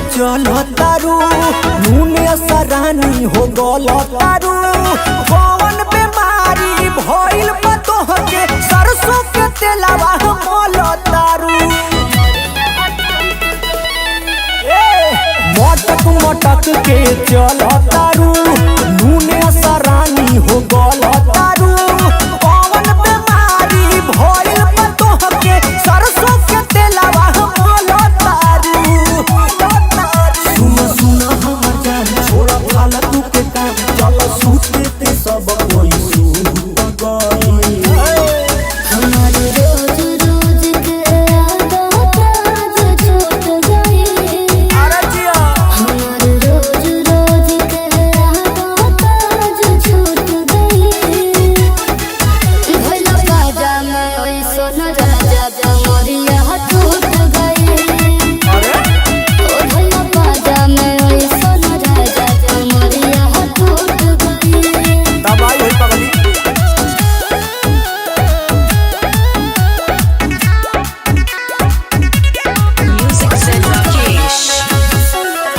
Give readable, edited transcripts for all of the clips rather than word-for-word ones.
चलो तारू नूने सरानी हो गलो तारू कौन बीमारी भइल बतोह के सरसों के तेलवा मोलो तारू मटक मटक के चलो तारू नूने सरानी हो गलो तारू कौन बीमारी भइल बतोह के सरसों के तेलवा मोलो तारू सुना सुना हमर जान छोड़ा फालतू के काम चलो सूते ते सब कोई सूत गई हमारे रोज रोज के आदत आज छूट गई। अरे जिया हमारे रोज रोज के आदत आज छूट गई। भला बाजा में ओई सोना राजा जमरिया टूट गई। अरे ओ भला बाजा में ओई सोना राजा जमरिया टूट गई। दवाई होई पगली Music said Rakesh.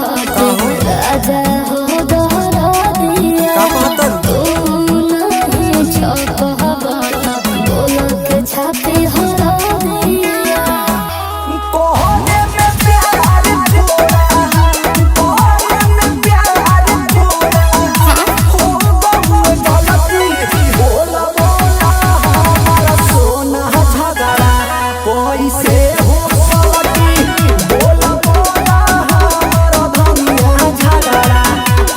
राजा हो दोहरा दिया का कहतर तू नहीं छप बोल के छापी हरा दिया। कोहरे में प्यार थोड़ा कोहरे में प्यार थोड़ा हो गई गलती बोला बोला हमारा सोना झगड़ा कैसे हो सकती बोला बोला हमारा धनिया झगड़ा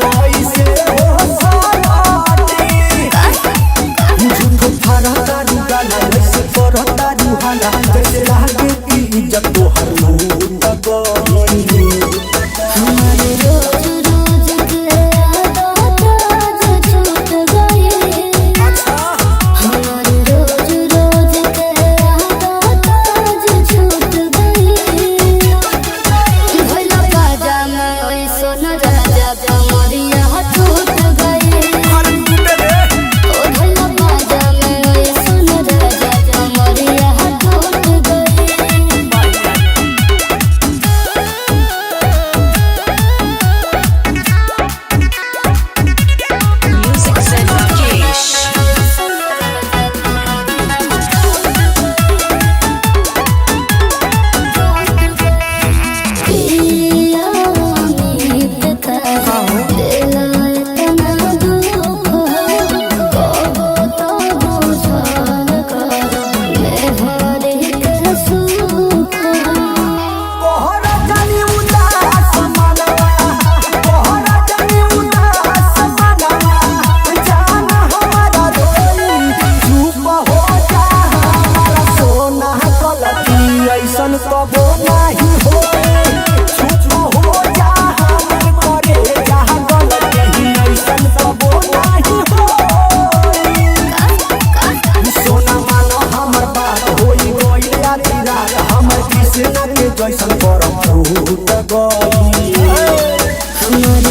कैसे हो सकती झूठो फरतारू गाला जैसे फरतारू हाला जैसे लागे की इज्जत तोहर लूट गई हमारे रोज रोज के आदत आज छूट गई। हमारे रोज रोज के आदत आज छूट गई। भला बाजा में ओई सोना राजा जमरिया टूट गई। ओ भला बाजा में ओई सोना राजा जमरिया टूट गई। Music said Rakesh. पिया उम्मीद का दिला इतना दुख कबो तो बुझल करो मैं हरे के सुख। कोहरा जानी उदास मनवा कोहरा जानी उदास मनवा जान हमारा रोई चुप हो जा हमारा सोना गलती ऐसन कबो नहीं होए चुप हो जा हमर करे जा गलती ऐसन कबो नहीं होए सोना मानो हमर बात होई गई आधी रात हमर कृष्ण के जैसन करम फूट गई हमारे